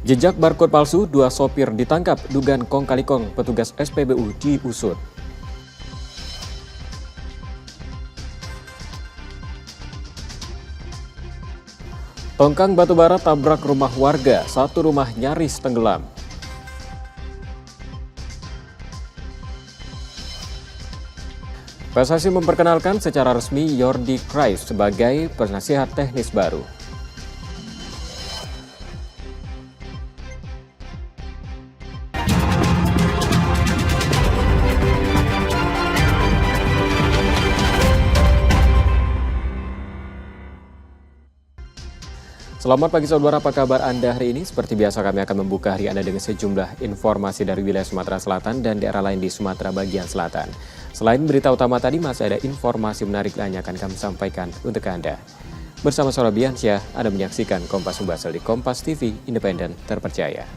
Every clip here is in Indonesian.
Jejak barcode palsu, 2 sopir ditangkap, dugaan kong kali kong petugas SPBU diusut. Tongkang batubara tabrak rumah warga, 1 rumah nyaris tenggelam. PSSI memperkenalkan secara resmi Jordi Cruyff sebagai penasihat teknis baru. Selamat pagi saudara, apa kabar Anda hari ini? Seperti biasa kami akan membuka hari Anda dengan sejumlah informasi dari wilayah Sumatera Selatan dan daerah lain di Sumatera bagian selatan. Selain berita utama tadi, masih ada informasi menarik lainnya akan kami sampaikan untuk Anda. Bersama Sora Biansyah, Anda menyaksikan Kompas Subasel di Kompas TV, independen, terpercaya.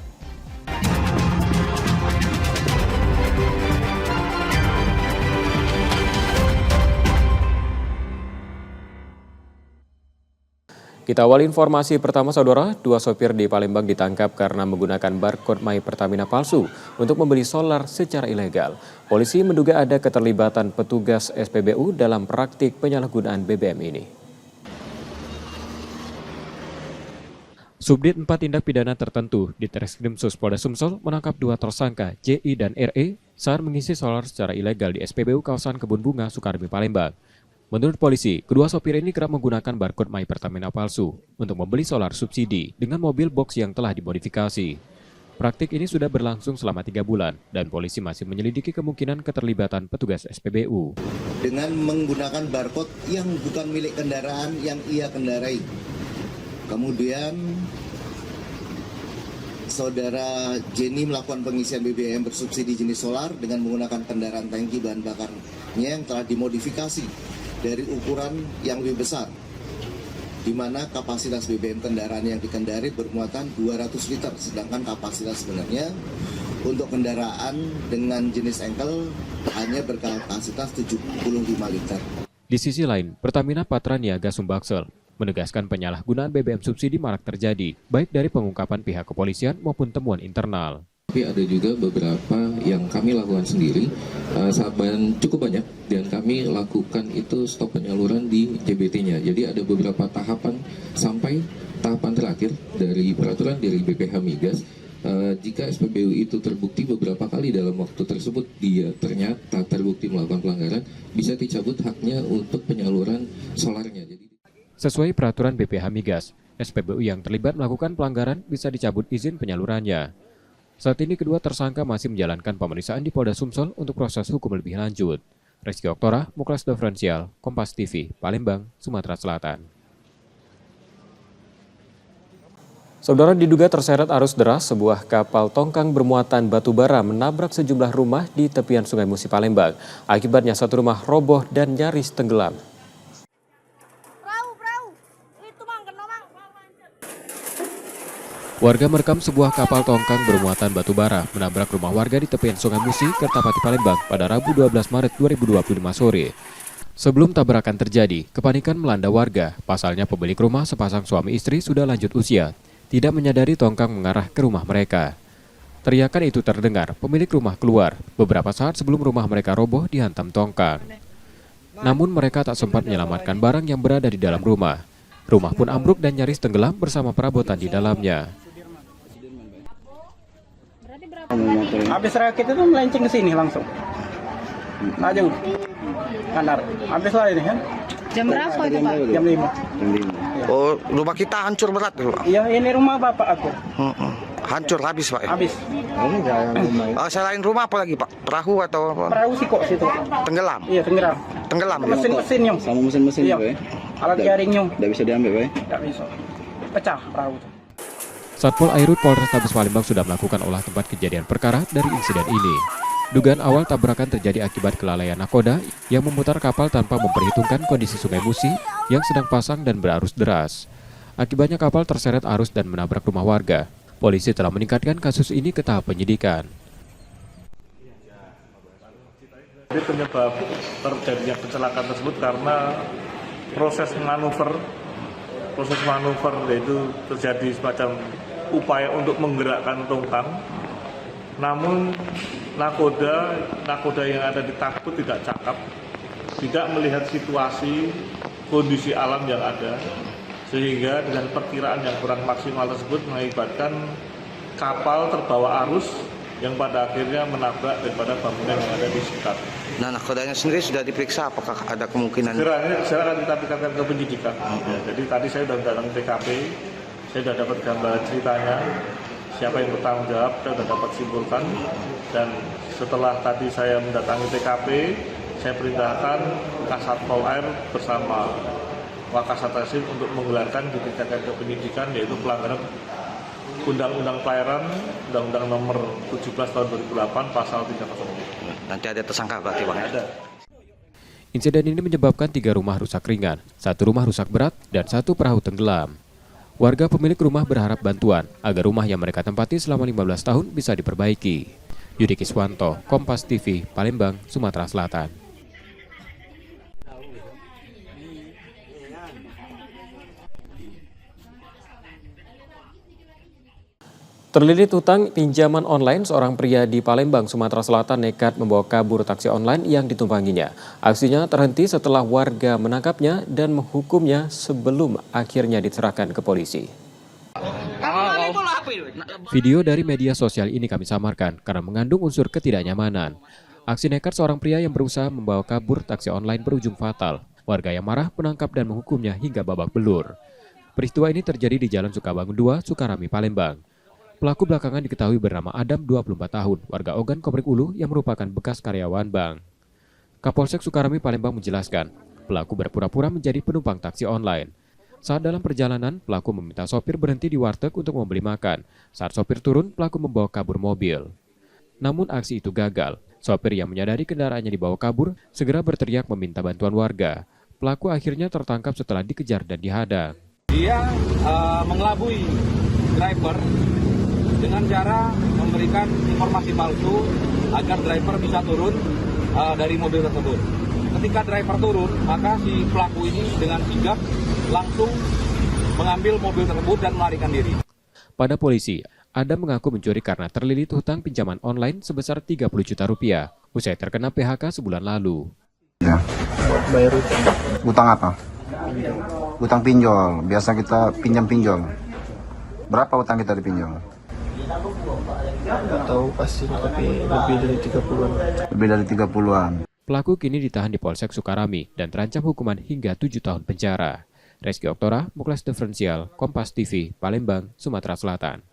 Kita awali informasi pertama saudara, 2 sopir di Palembang ditangkap karena menggunakan barcode My Pertamina palsu untuk membeli solar secara ilegal. Polisi menduga ada keterlibatan petugas SPBU dalam praktik penyalahgunaan BBM ini. Subdit 4 Tindak Pidana Tertentu di Treskrimsus Polda Sumsel menangkap 2 tersangka JI dan RE saat mengisi solar secara ilegal di SPBU kawasan Kebun Bunga, Sukarmi, Palembang. Menurut polisi, kedua sopir ini kerap menggunakan barcode My Pertamina palsu untuk membeli solar subsidi dengan mobil box yang telah dimodifikasi. Praktik ini sudah berlangsung selama 3 bulan dan polisi masih menyelidiki kemungkinan keterlibatan petugas SPBU. Dengan menggunakan barcode yang bukan milik kendaraan yang ia kendarai. Kemudian saudara Jenny melakukan pengisian BBM bersubsidi jenis solar dengan menggunakan kendaraan tangki bahan bakarnya yang telah dimodifikasi dari ukuran yang lebih besar, di mana kapasitas BBM kendaraan yang dikendari bermuatan 200 liter, sedangkan kapasitas sebenarnya untuk kendaraan dengan jenis engkel hanya berkapasitas 75 liter. Di sisi lain, Pertamina Patra Niaga Sumbaksel menegaskan penyalahgunaan BBM subsidi marak terjadi, baik dari pengungkapan pihak kepolisian maupun temuan internal. Tapi ada juga beberapa yang kami lakukan sendiri, cukup banyak, dan kami lakukan itu stop penyaluran di JBT-nya. Jadi ada beberapa tahapan sampai tahapan terakhir dari peraturan dari BPH Migas. Jika SPBU itu terbukti beberapa kali dalam waktu tersebut dia ternyata terbukti melakukan pelanggaran, bisa dicabut haknya untuk penyaluran solarnya. Sesuai peraturan BPH Migas, SPBU yang terlibat melakukan pelanggaran bisa dicabut izin penyalurannya. Saat ini kedua tersangka masih menjalankan pemeriksaan di Polda Sumsel untuk proses hukum lebih lanjut. Rizky Oktora, Muklas Diferensial, Kompas TV, Palembang, Sumatera Selatan. Saudara, diduga terseret arus deras, sebuah kapal tongkang bermuatan batu bara menabrak sejumlah rumah di tepian Sungai Musi, Palembang. Akibatnya 1 rumah roboh dan nyaris tenggelam. Warga merekam sebuah kapal tongkang bermuatan batu bara menabrak rumah warga di tepian Sungai Musi, Kertapati, Palembang pada Rabu 12 Maret 2025 sore. Sebelum tabrakan terjadi, kepanikan melanda warga. Pasalnya pemilik rumah sepasang suami istri sudah lanjut usia, tidak menyadari tongkang mengarah ke rumah mereka. Teriakan itu terdengar, pemilik rumah keluar. Beberapa saat sebelum rumah mereka roboh dihantam tongkang. Namun mereka tak sempat menyelamatkan barang yang berada di dalam rumah. Rumah pun ambruk dan nyaris tenggelam bersama perabotan di dalamnya. Habis rakit itu melenceng ke sini langsung. Maju. Kanar. Habis lah ini kan. Jam berapa itu, Pak? Jam 5. Oh, rumah kita hancur berat, Pak. Iya, ini rumah bapak aku. Hancur habis, Pak. Habis. Selain rumah apa lagi, Pak? Perahu atau apa? Perahu sih kok situ. Tenggelam. Iya, tenggelam. Tenggelam. Mesin-mesinnya. Sama mesin-mesin, iya. Pak. Alat jaringnya. Tidak bisa diambil, Pak. Tidak bisa. Pecah perahu. Satpol Airut Polrestabes Palembang sudah melakukan olah tempat kejadian perkara dari insiden ini. Dugaan awal tabrakan terjadi akibat kelalaian nakoda yang memutar kapal tanpa memperhitungkan kondisi Sungai Musi yang sedang pasang dan berarus deras. Akibatnya kapal terseret arus dan menabrak rumah warga. Polisi telah meningkatkan kasus ini ke tahap penyidikan. Jadi penyebab terjadinya kecelakaan tersebut karena proses manuver proses manuver, yaitu terjadi semacam upaya untuk menggerakkan tongkang. Namun nakoda yang ada di takbut tidak cakap, tidak melihat situasi kondisi alam yang ada, sehingga dengan perkiraan yang kurang maksimal tersebut mengakibatkan kapal terbawa arus yang pada akhirnya menabrak daripada bangunan yang ada di sekitar. Nah, nakodanya sendiri sudah diperiksa, apakah ada kemungkinan? Segera akan kita tingkatkan ke penyidikan. Ya, jadi tadi saya sudah datang ke TKP, saya sudah dapat gambar ceritanya, siapa yang bertanggung jawab, saya sudah dapat simpulkan. Dan setelah tadi saya mendatangi TKP, saya perintahkan Kasat Pol Air bersama Wakasatresim untuk menggelarkan ditingkatkan ke penyidikan, yaitu pelanggaran Undang-Undang Pelayaran, Undang-Undang Nomor 17 Tahun 2008, Pasal 304. Nanti ada tersangka berarti, Bang? Ada. Insiden ini menyebabkan 3 rumah rusak ringan, 1 rumah rusak berat, dan 1 perahu tenggelam. Warga pemilik rumah berharap bantuan agar rumah yang mereka tempati selama 15 tahun bisa diperbaiki. Yudi Kiswanto, Kompas TV, Palembang, Sumatera Selatan. Terlilit hutang pinjaman online, seorang pria di Palembang, Sumatera Selatan nekat membawa kabur taksi online yang ditumpanginya. Aksinya terhenti setelah warga menangkapnya dan menghukumnya sebelum akhirnya diserahkan ke polisi. Video dari media sosial ini kami samarkan karena mengandung unsur ketidaknyamanan. Aksi nekat seorang pria yang berusaha membawa kabur taksi online berujung fatal. Warga yang marah menangkap dan menghukumnya hingga babak belur. Peristiwa ini terjadi di Jalan Sukabangun 2, Sukarami, Palembang. Pelaku belakangan diketahui bernama Adam, 24 tahun, warga Ogan Komering Ulu yang merupakan bekas karyawan bank. Kapolsek Sukarami, Palembang menjelaskan, pelaku berpura-pura menjadi penumpang taksi online. Saat dalam perjalanan, pelaku meminta sopir berhenti di warteg untuk membeli makan. Saat sopir turun, pelaku membawa kabur mobil. Namun aksi itu gagal. Sopir yang menyadari kendaraannya dibawa kabur, segera berteriak meminta bantuan warga. Pelaku akhirnya tertangkap setelah dikejar dan dihadang. Dia mengelabui driver dengan cara memberikan informasi palsu agar driver bisa turun dari mobil tersebut. Ketika driver turun, maka si pelaku ini dengan sigap langsung mengambil mobil tersebut dan melarikan diri. Pada polisi, Adam mengaku mencuri karena terlilit hutang pinjaman online sebesar 30 juta rupiah, usai terkena PHK sebulan lalu. Ya. Bayar utang. Utang apa? Utang pinjol. Biasa kita pinjam-pinjol. Berapa utang kita dipinjam? Nggak tahu pasti, tapi lebih dari 30-an. Lebih dari 30-an. Pelaku kini ditahan di Polsek Sukarami dan terancam hukuman hingga 7 tahun penjara. Reski Oktora, Muklas Diferensial, Kompas TV, Palembang, Sumatera Selatan.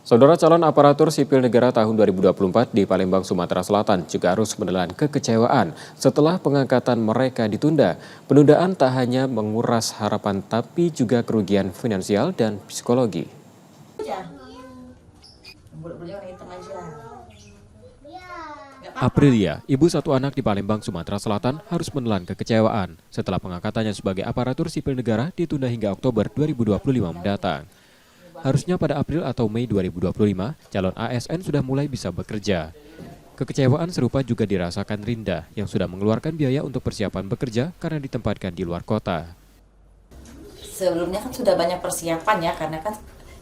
Saudara calon aparatur sipil negara tahun 2024 di Palembang, Sumatera Selatan juga harus menelan kekecewaan setelah pengangkatan mereka ditunda. Penundaan tak hanya menguras harapan tapi juga kerugian finansial dan psikologi. Aprilia, ibu satu anak di Palembang, Sumatera Selatan, harus menelan kekecewaan setelah pengangkatannya sebagai aparatur sipil negara ditunda hingga Oktober 2025 mendatang. Harusnya pada April atau Mei 2025, calon ASN sudah mulai bisa bekerja. Kekecewaan serupa juga dirasakan Rinda yang sudah mengeluarkan biaya untuk persiapan bekerja karena ditempatkan di luar kota. Sebelumnya kan sudah banyak persiapan ya, karena kan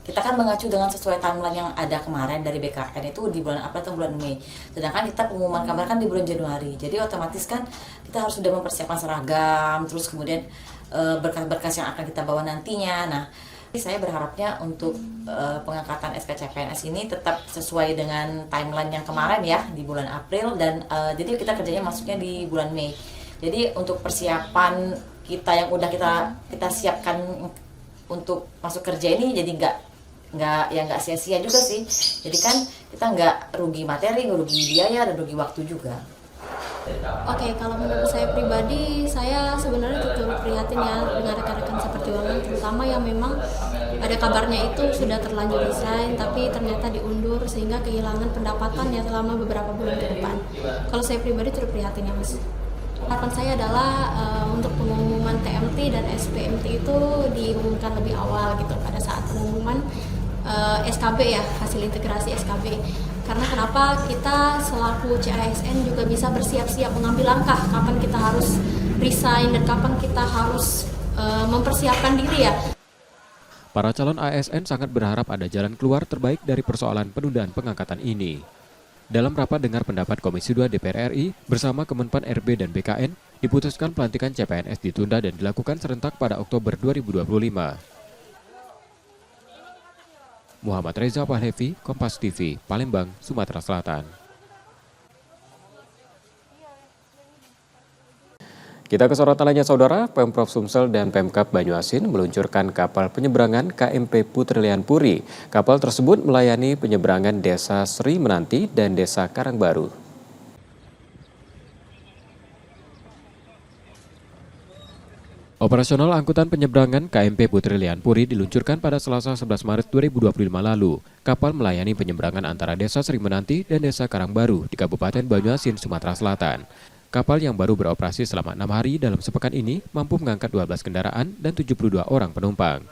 kita kan mengacu dengan sesuai timeline yang ada kemarin dari BKN itu di bulan April atau bulan Mei. Sedangkan kita pengumuman kabar kan di bulan Januari. Jadi otomatis kan kita harus sudah mempersiapkan seragam, terus kemudian berkas-berkas yang akan kita bawa nantinya. Nah, saya berharapnya untuk pengangkatan SPCPNS ini tetap sesuai dengan timeline yang kemarin ya di bulan April dan jadi kita kerjanya masuknya di bulan Mei. Jadi untuk persiapan kita yang udah kita siapkan untuk masuk kerja ini jadi nggak sia-sia juga sih. Jadi kan kita nggak rugi materi, nggak rugi biaya dan rugi waktu juga. Oke, kalau menurut saya pribadi, saya sebenarnya turut prihatin ya dengan rekan-rekan seperti Wawan, terutama yang memang ada kabarnya itu sudah terlanjur resign, tapi ternyata diundur sehingga kehilangan pendapatannya selama beberapa bulan ke depan. Kalau saya pribadi turut prihatin ya Mas. Harapan saya adalah untuk pengumuman TMT dan SPMT itu diumumkan lebih awal gitu pada saat pengumuman SKB ya, hasil integrasi SKB. Karena kenapa kita selaku CASN juga bisa bersiap-siap mengambil langkah kapan kita harus resign dan kapan kita harus mempersiapkan diri ya. Para calon ASN sangat berharap ada jalan keluar terbaik dari persoalan penundaan pengangkatan ini. Dalam rapat dengar pendapat Komisi 2 DPR RI bersama Kemenpan RB dan BKN, diputuskan pelantikan CPNS ditunda dan dilakukan serentak pada Oktober 2025. Muhammad Reza Pahlevi, Kompas TV, Palembang, Sumatera Selatan. Kita ke sorotan lainnya, Saudara. Pemprov Sumsel dan Pemkab Banyuasin meluncurkan kapal penyeberangan KMP Putri Lian Puri. Kapal tersebut melayani penyeberangan Desa Sri Menanti dan Desa Karangbaru. Operasional angkutan penyeberangan KMP Putri Lian Puri diluncurkan pada Selasa 11 Maret 2025 lalu. Kapal melayani penyeberangan antara Desa Sri Menanti dan Desa Karangbaru di Kabupaten Banyuasin, Sumatera Selatan. Kapal yang baru beroperasi selama 6 hari dalam sepekan ini mampu mengangkat 12 kendaraan dan 72 orang penumpang.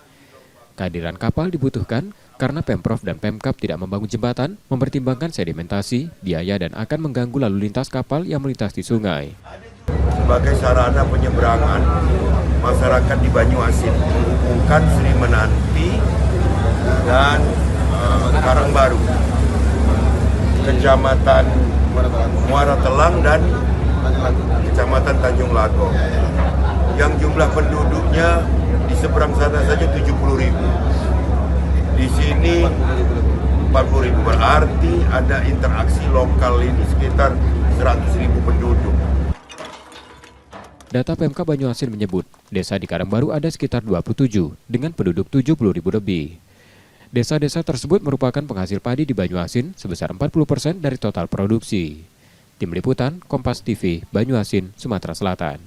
Kehadiran kapal dibutuhkan karena Pemprov dan Pemkab tidak membangun jembatan, mempertimbangkan sedimentasi, biaya dan akan mengganggu lalu lintas kapal yang melintas di sungai. Sebagai sarana penyeberangan, masyarakat di Banyuasin menghubungkan Sri Menanti dan Karangbaru, Kecamatan Muara Telang dan Kecamatan Tanjung Lago, yang jumlah penduduknya di seberang sana saja 70.000. Di sini 40.000, berarti ada interaksi lokal ini sekitar 100.000 penduduk. Data Pemkab Banyuasin menyebut, desa di Karangbaru ada sekitar 27 dengan penduduk 70.000 lebih. Desa-desa tersebut merupakan penghasil padi di Banyuasin sebesar 40% dari total produksi. Tim Liputan, Kompas TV, Banyuasin, Sumatera Selatan.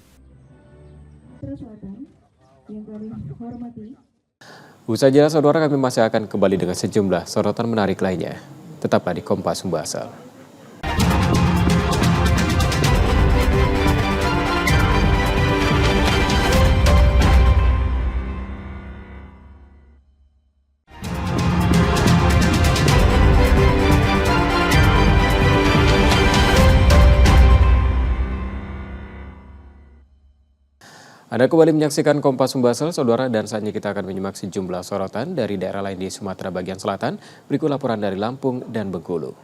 Usai jeda, Saudara, kami masih akan kembali dengan sejumlah sorotan menarik lainnya. Tetaplah di Kompas Sumbasel. Anda kembali menyaksikan Kompas Sumbasel, Saudara, dan saatnya kita akan menyimak sejumlah sorotan dari daerah lain di Sumatera bagian selatan. Berikut laporan dari Lampung dan Bengkulu.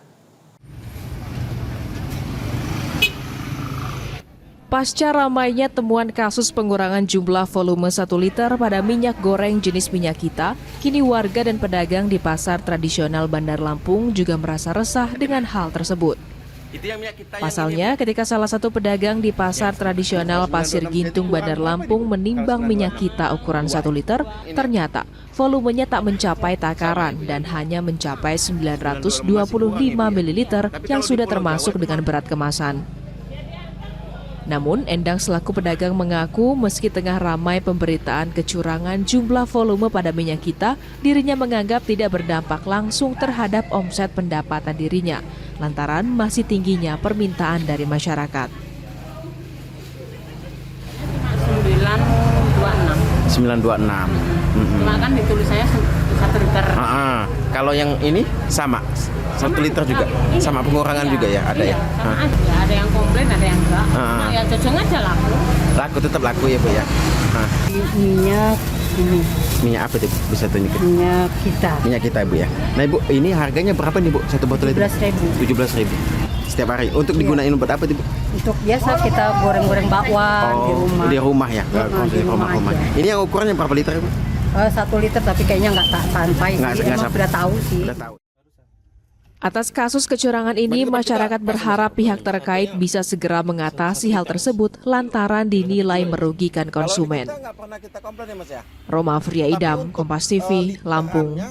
Pasca ramainya temuan kasus pengurangan jumlah volume 1 liter pada minyak goreng jenis minyak kita, kini warga dan pedagang di pasar tradisional Bandar Lampung juga merasa resah dengan hal tersebut. Pasalnya, ketika salah satu pedagang di pasar tradisional Pasir Gintung Bandar Lampung menimbang minyak kita ukuran 1 liter, ternyata volumenya tak mencapai takaran dan hanya mencapai 925 ml yang sudah termasuk dengan berat kemasan. Namun, Endang selaku pedagang mengaku meski tengah ramai pemberitaan kecurangan jumlah volume pada minyak kita, dirinya menganggap tidak berdampak langsung terhadap omset pendapatan dirinya, lantaran masih tingginya permintaan dari masyarakat. 926. Cuma kan ditulis saya 1 liter. Kalau yang ini sama 1 liter juga, sama pengurangan juga ya, ada ya. Sama aja, ada yang komplain, ada yang enggak. Ya cocok aja laku. Laku tetap laku ya Bu ya. Minyak ini. Minyak apa tuh bisa tunjukin? Minyak kita. Minyak kita Bu ya. Nah Ibu, ini harganya berapa nih Bu? Satu botol itu? 17.000. 17.000. Setiap hari. Untuk digunain buat apa tuh Bu? Untuk biasa kita goreng-goreng bakwan di rumah. Di rumah ya. Di rumah. Ini yang ukurannya berapa liter Bu? 1 liter tapi kayaknya nggak sampai. Emang sudah tahu sih. Sudah tahu. Atas kasus kecurangan ini, masyarakat berharap pihak terkait bisa segera mengatasi hal tersebut lantaran dinilai merugikan konsumen. Roma Afria Idam, Kompas TV, Lampung.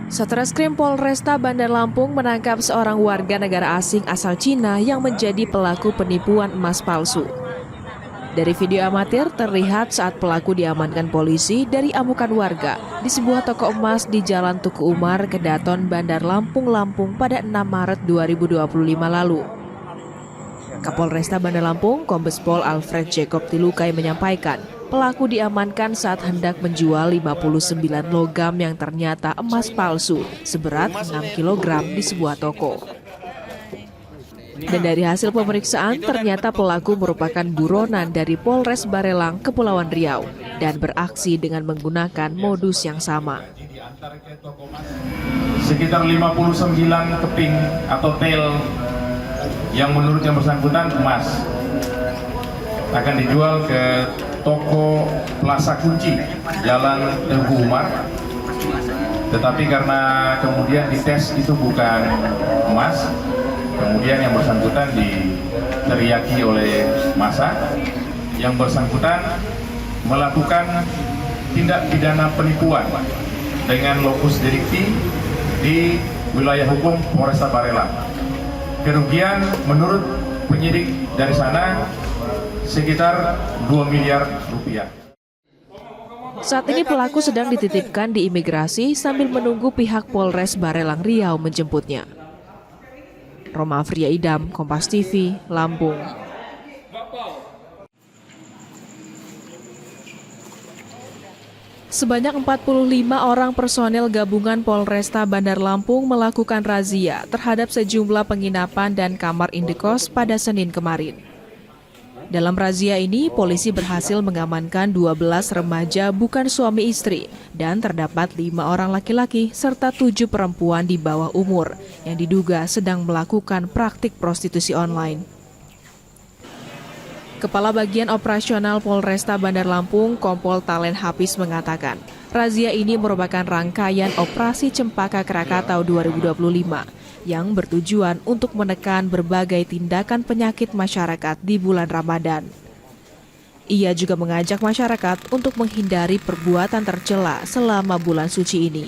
Satreskrim Polresta Bandar Lampung menangkap seorang warga negara asing asal Cina yang menjadi pelaku penipuan emas palsu. Dari video amatir terlihat saat pelaku diamankan polisi dari amukan warga di sebuah toko emas di Jalan Tuku Umar, Kedaton, Bandar Lampung, Lampung pada 6 Maret 2025 lalu. Kapolresta Bandar Lampung, Kombes Pol Alfred Jacob Tilukai menyampaikan, pelaku diamankan saat hendak menjual 59 logam yang ternyata emas palsu seberat 6 kg di sebuah toko. Dan dari hasil pemeriksaan, ternyata pelaku merupakan buronan dari Polres Barelang, Kepulauan Riau, dan beraksi dengan menggunakan modus yang sama. Sekitar 59 keping atau tel yang menurut yang bersangkutan emas akan dijual ke toko Plaza Kunci, Jalan Tengku Umar. Tetapi karena kemudian dites itu bukan emas, kemudian yang bersangkutan diteriaki oleh massa. Yang bersangkutan melakukan tindak pidana penipuan dengan lokus delikti di wilayah hukum Polresta Barelang. Kerugian menurut penyidik dari sana sekitar 2 miliar rupiah. Saat ini pelaku sedang dititipkan di imigrasi sambil menunggu pihak Polres Barelang Riau menjemputnya. Roma Afria Idam, Kompas TV, Lampung. Sebanyak 45 orang personel gabungan Polresta Bandar Lampung melakukan razia terhadap sejumlah penginapan dan kamar indekos pada Senin kemarin. Dalam razia ini, polisi berhasil mengamankan 12 remaja bukan suami istri dan terdapat 5 orang laki-laki serta 7 perempuan di bawah umur yang diduga sedang melakukan praktik prostitusi online. Kepala Bagian Operasional Polresta Bandar Lampung, Kompol Talen Hafiz mengatakan, razia ini merupakan rangkaian Operasi Cempaka Krakatau 2025 yang bertujuan untuk menekan berbagai tindakan penyakit masyarakat di bulan Ramadan. Ia juga mengajak masyarakat untuk menghindari perbuatan tercela selama bulan suci ini.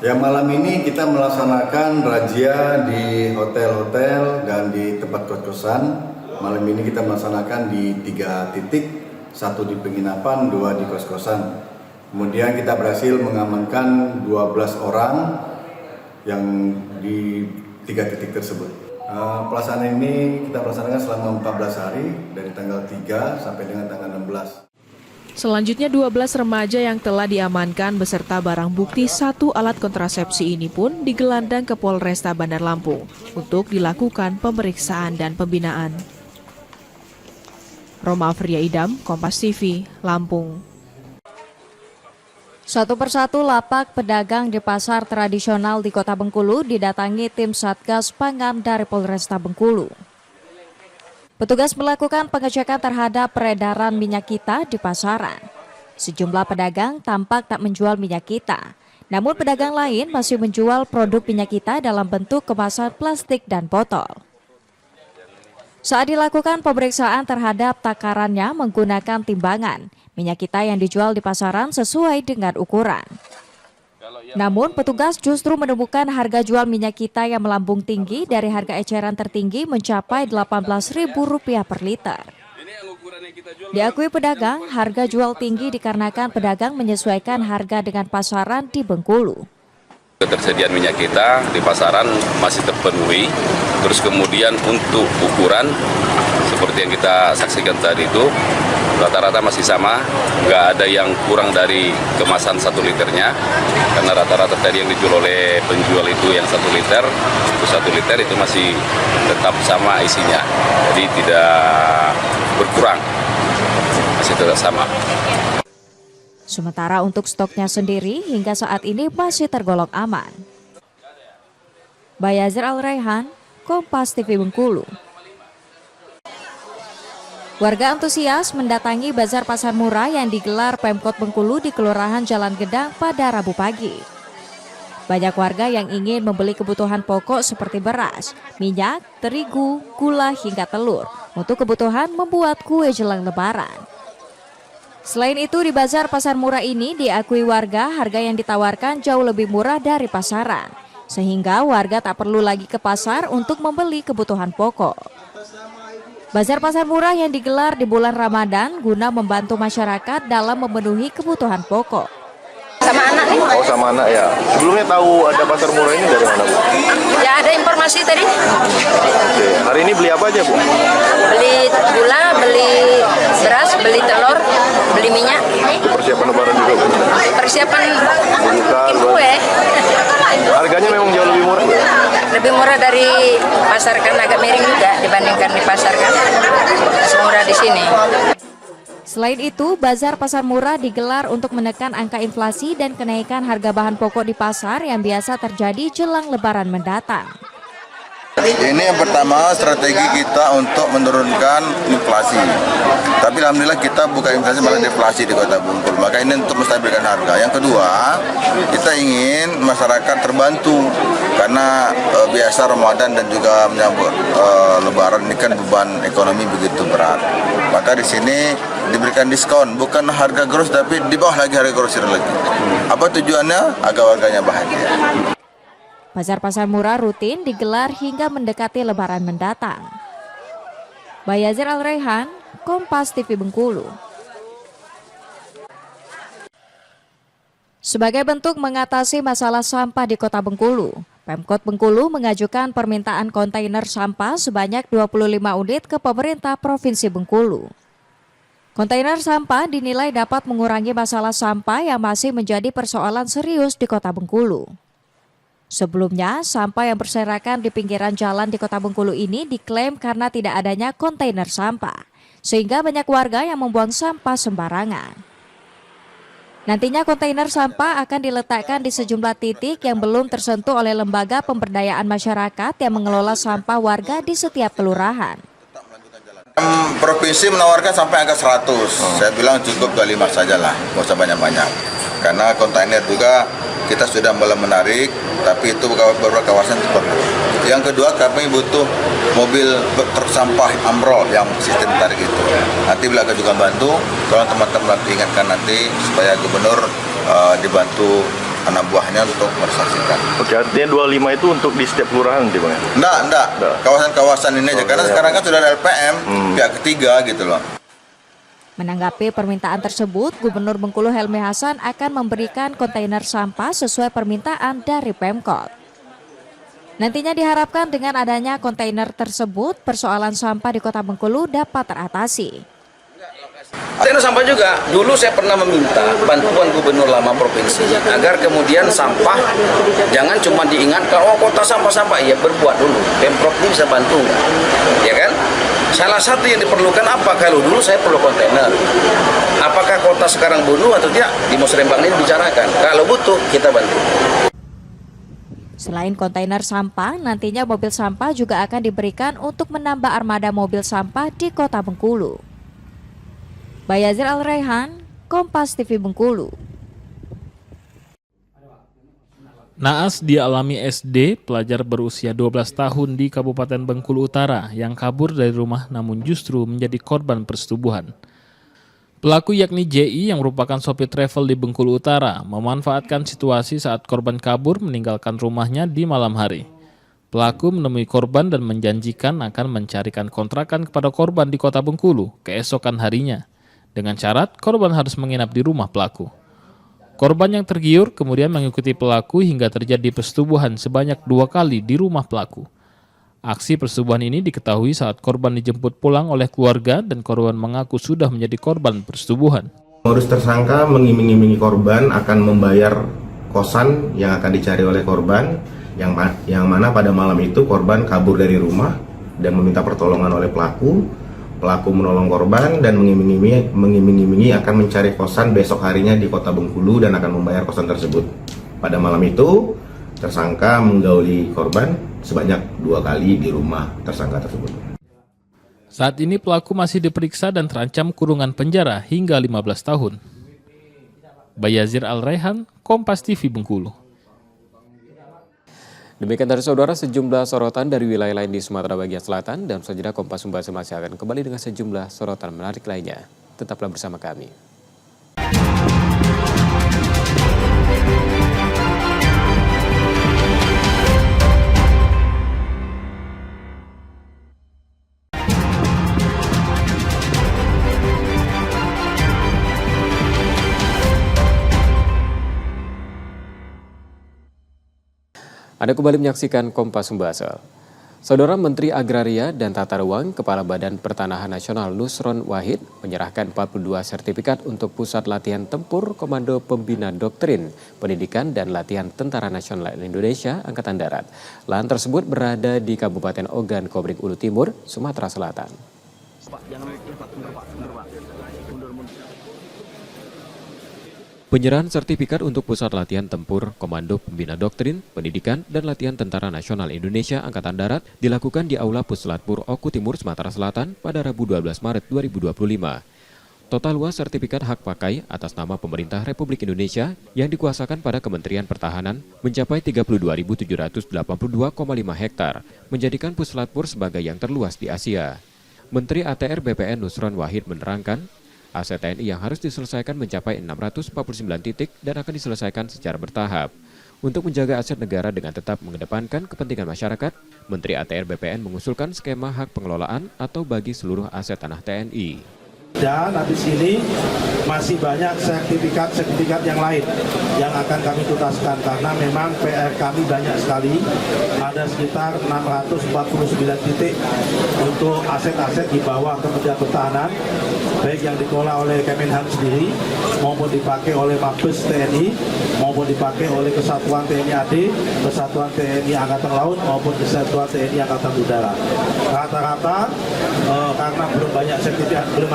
Ya, malam ini kita melaksanakan razia di hotel-hotel dan di tempat kos-kosan. Malam ini kita melaksanakan di 3 titik, 1 di penginapan, 2 di kos-kosan. Kemudian kita berhasil mengamankan 12 orang yang di 3 titik tersebut. Pelaksanaan ini kita laksanakan selama 14 hari dari tanggal 3 sampai dengan tanggal 16. Selanjutnya 12 remaja yang telah diamankan beserta barang bukti 1 alat kontrasepsi ini pun digelandang ke Polresta Bandar Lampung untuk dilakukan pemeriksaan dan pembinaan. Roma Afria Idam, Kompas TV, Lampung. Satu persatu lapak pedagang di pasar tradisional di Kota Bengkulu didatangi tim Satgas Pangan dari Polresta Bengkulu. Petugas melakukan pengecekan terhadap peredaran minyak kita di pasaran. Sejumlah pedagang tampak tak menjual minyak kita, namun pedagang lain masih menjual produk minyak kita dalam bentuk kemasan plastik dan botol. Saat dilakukan pemeriksaan terhadap takarannya menggunakan timbangan, minyak kita yang dijual di pasaran sesuai dengan ukuran. Namun petugas justru menemukan harga jual minyak kita yang melambung tinggi dari harga eceran tertinggi mencapai Rp18.000 per liter. Diakui pedagang, harga jual tinggi dikarenakan pedagang menyesuaikan harga dengan pasaran di Bengkulu. Ketersediaan minyak kita di pasaran masih terpenuhi, terus kemudian untuk ukuran seperti yang kita saksikan tadi itu rata-rata masih sama, nggak ada yang kurang dari kemasan 1 liternya, karena rata-rata tadi yang dijual oleh penjual itu yang 1 liter, itu 1 liter itu masih tetap sama isinya, jadi tidak berkurang, masih tetap sama. Sementara untuk stoknya sendiri hingga saat ini masih tergolong aman. Bayazir Al-Raihan, Kompas TV Bengkulu. Warga antusias mendatangi bazar pasar murah yang digelar Pemkot Bengkulu di Kelurahan Jalan Gedang pada Rabu pagi. Banyak warga yang ingin membeli kebutuhan pokok seperti beras, minyak, terigu, gula hingga telur untuk kebutuhan membuat kue jelang Lebaran. Selain itu di bazar pasar murah ini diakui warga harga yang ditawarkan jauh lebih murah dari pasaran, sehingga warga tak perlu lagi ke pasar untuk membeli kebutuhan pokok. Bazar pasar murah yang digelar di bulan Ramadan guna membantu masyarakat dalam memenuhi kebutuhan pokok. Sama anak nih. Oh, sama anak ya. Sebelumnya tahu ada pasar murah ini dari mana, Bu? Ya ada informasi tadi. Oke. Hari ini beli apa aja, Bu? Beli gula, beli beras, beli telur, beli beli minyak. Persiapan lebaran juga. Persiapan Buka, bikin kue. Harganya memang jauh lebih murah. Lebih murah dari pasar kan, agak miring juga dibandingkan di pasar kan. Masih murah di sini. Selain itu, bazar pasar murah digelar untuk menekan angka inflasi dan kenaikan harga bahan pokok di pasar yang biasa terjadi jelang Lebaran mendatang. Ini yang pertama strategi kita untuk menurunkan inflasi. Tapi alhamdulillah kita bukan inflasi malah deflasi di Kota Bengkulu. Maka ini untuk menstabilkan harga. Yang kedua, kita ingin masyarakat terbantu karena biasa Ramadan dan juga menyambut Lebaran ini kan beban ekonomi begitu berat. Maka di sini diberikan diskon, bukan harga gross tapi di bawah lagi harga grosir lagi. Apa tujuannya? Agar warganya bahagia. Pasar-pasar murah rutin digelar hingga mendekati Lebaran mendatang. Bayazir Al-Raihan, Kompas TV Bengkulu. Sebagai bentuk mengatasi masalah sampah di Kota Bengkulu, Pemkot Bengkulu mengajukan permintaan kontainer sampah sebanyak 25 unit ke pemerintah Provinsi Bengkulu. Kontainer sampah dinilai dapat mengurangi masalah sampah yang masih menjadi persoalan serius di Kota Bengkulu. Sebelumnya, sampah yang berserakan di pinggiran jalan di Kota Bengkulu ini diklaim karena tidak adanya kontainer sampah, sehingga banyak warga yang membuang sampah sembarangan. Nantinya kontainer sampah akan diletakkan di sejumlah titik yang belum tersentuh oleh lembaga pemberdayaan masyarakat yang mengelola sampah warga di setiap kelurahan. Provinsi menawarkan sampai angka 100. Saya bilang cukup 25 sajalah, nggak usah banyak-banyak. Karena kontainer juga kita sudah mulai menarik, tapi itu beberapa kawasan itu perlu. Yang kedua, kami butuh mobil truk sampah amrol yang sistem tarik itu. Nanti bila juga bantu, tolong teman-teman ingatkan nanti supaya gubernur dibantu anak buahnya untuk merealisasikan. Oke, artinya 25 itu untuk di setiap kelurahan nanti Bang? Enggak. Kawasan-kawasan ini aja, karena sekarang kan sudah ada LPM, pihak ketiga gitu loh. Menanggapi permintaan tersebut, Gubernur Bengkulu Helmi Hasan akan memberikan kontainer sampah sesuai permintaan dari Pemkot. Nantinya diharapkan dengan adanya kontainer tersebut, persoalan sampah di Kota Bengkulu dapat teratasi. Kontainer sampah juga, dulu saya pernah meminta bantuan gubernur lama provinsi agar kemudian sampah jangan cuma diingat kalau kota sampah-sampah, ya berbuat dulu. Pemprov ini bisa bantu, ya kan? Salah satu yang diperlukan apa? Kalau dulu saya perlu kontainer. Apakah kota sekarang butuh atau tidak? Di Musrembang ini dibicarakan. Kalau butuh, kita bantu. Selain kontainer sampah, nantinya mobil sampah juga akan diberikan untuk menambah armada mobil sampah di Kota Bengkulu. Bayazir Al-Raihan, Kompas TV Bengkulu. Naas dialami SD, pelajar berusia 12 tahun di Kabupaten Bengkulu Utara yang kabur dari rumah namun justru menjadi korban persetubuhan. Pelaku yakni JI yang merupakan sopir travel di Bengkulu Utara memanfaatkan situasi saat korban kabur meninggalkan rumahnya di malam hari. Pelaku menemui korban dan menjanjikan akan mencarikan kontrakan kepada korban di Kota Bengkulu keesokan harinya, dengan syarat korban harus menginap di rumah pelaku. Korban yang tergiur kemudian mengikuti pelaku hingga terjadi persetubuhan sebanyak 2 kali di rumah pelaku. Aksi persetubuhan ini diketahui saat korban dijemput pulang oleh keluarga dan korban mengaku sudah menjadi korban persetubuhan. Modus tersangka mengiming-imingi korban akan membayar kosan yang akan dicari oleh korban, yang mana pada malam itu korban kabur dari rumah dan meminta pertolongan oleh pelaku. Pelaku menolong korban dan mengiming-imingi akan mencari kosan besok harinya di Kota Bengkulu dan akan membayar kosan tersebut. Pada malam itu, tersangka menggauli korban sebanyak 2 kali di rumah tersangka tersebut. Saat ini pelaku masih diperiksa dan terancam kurungan penjara hingga 15 tahun. Bayazir Al-Raihan, Kompas TV Bengkulu. Demikian dari saudara sejumlah sorotan dari wilayah lain di Sumatera bagian selatan, dan selanjutnya Kompas Membahas masih akan kembali dengan sejumlah sorotan menarik lainnya. Tetaplah bersama kami. Anda kembali menyaksikan Kompas Membahas. Saudara Menteri Agraria dan Tata Ruang Kepala Badan Pertanahan Nasional Nusron Wahid menyerahkan 42 sertifikat untuk Pusat Latihan Tempur Komando Pembina Doktrin, Pendidikan dan Latihan Tentara Nasional Indonesia Angkatan Darat. Lahan tersebut berada di Kabupaten Ogan Komering Ulu Timur, Sumatera Selatan. Penyerahan sertifikat untuk Pusat Latihan Tempur Komando Pembina Doktrin, Pendidikan, dan Latihan Tentara Nasional Indonesia Angkatan Darat dilakukan di Aula Puslatpur Oku Timur, Sumatera Selatan pada Rabu 12 Maret 2025. Total luas sertifikat hak pakai atas nama Pemerintah Republik Indonesia yang dikuasakan pada Kementerian Pertahanan mencapai 32.782,5 hektar, menjadikan Puslatpur sebagai yang terluas di Asia. Menteri ATR BPN Nusron Wahid menerangkan, aset TNI yang harus diselesaikan mencapai 649 titik dan akan diselesaikan secara bertahap. Untuk menjaga aset negara dengan tetap mengedepankan kepentingan masyarakat, Menteri ATR BPN mengusulkan skema hak pengelolaan atau bagi seluruh aset tanah TNI. Dan habis ini masih banyak sertifikat yang lain yang akan kami tuntaskan karena memang PR kami banyak sekali, ada sekitar 649 titik untuk aset-aset di bawah Kementerian Pertahanan, baik yang dikelola oleh Kemenhan sendiri maupun dipakai oleh Mabes TNI maupun dipakai oleh Kesatuan TNI AD, Kesatuan TNI Angkatan Laut maupun Kesatuan TNI Angkatan Udara. Rata-rata karena belum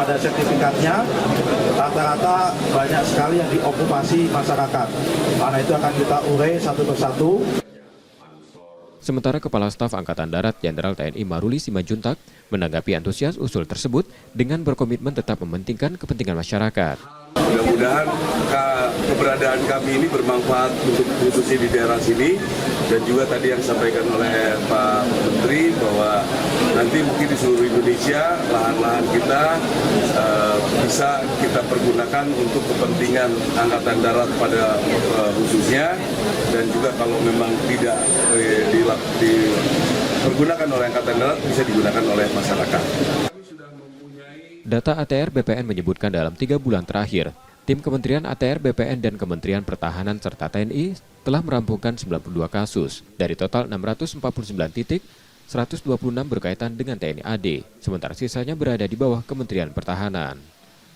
ada sertifikatnya, rata-rata banyak sekali yang diokupasi masyarakat. Karena itu akan kita urai satu persatu. Sementara Kepala Staf Angkatan Darat Jenderal TNI Maruli Simanjuntak menanggapi antusias usul tersebut dengan berkomitmen tetap mementingkan kepentingan masyarakat. Mudah-mudahan keberadaan kami ini bermanfaat untuk khususnya di daerah sini, dan juga tadi yang disampaikan oleh Pak Menteri bahwa nanti mungkin di seluruh Indonesia lahan-lahan kita bisa kita pergunakan untuk kepentingan Angkatan Darat pada khususnya, dan juga kalau memang tidak dipergunakan oleh Angkatan Darat bisa digunakan oleh masyarakat. Data ATR BPN menyebutkan dalam 3 bulan terakhir, tim Kementerian ATR BPN dan Kementerian Pertahanan serta TNI telah merampungkan 92 kasus. Dari total 649 titik, 126 berkaitan dengan TNI AD, sementara sisanya berada di bawah Kementerian Pertahanan.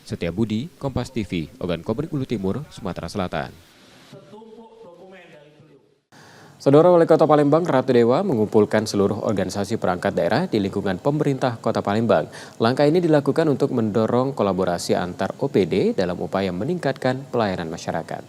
Setia Budi, Kompas TV, Ogan Komering Ulu Timur, Sumatera Selatan. Saudara Wali Kota Palembang Ratu Dewa mengumpulkan seluruh organisasi perangkat daerah di lingkungan pemerintah Kota Palembang. Langkah ini dilakukan untuk mendorong kolaborasi antar OPD dalam upaya meningkatkan pelayanan masyarakat.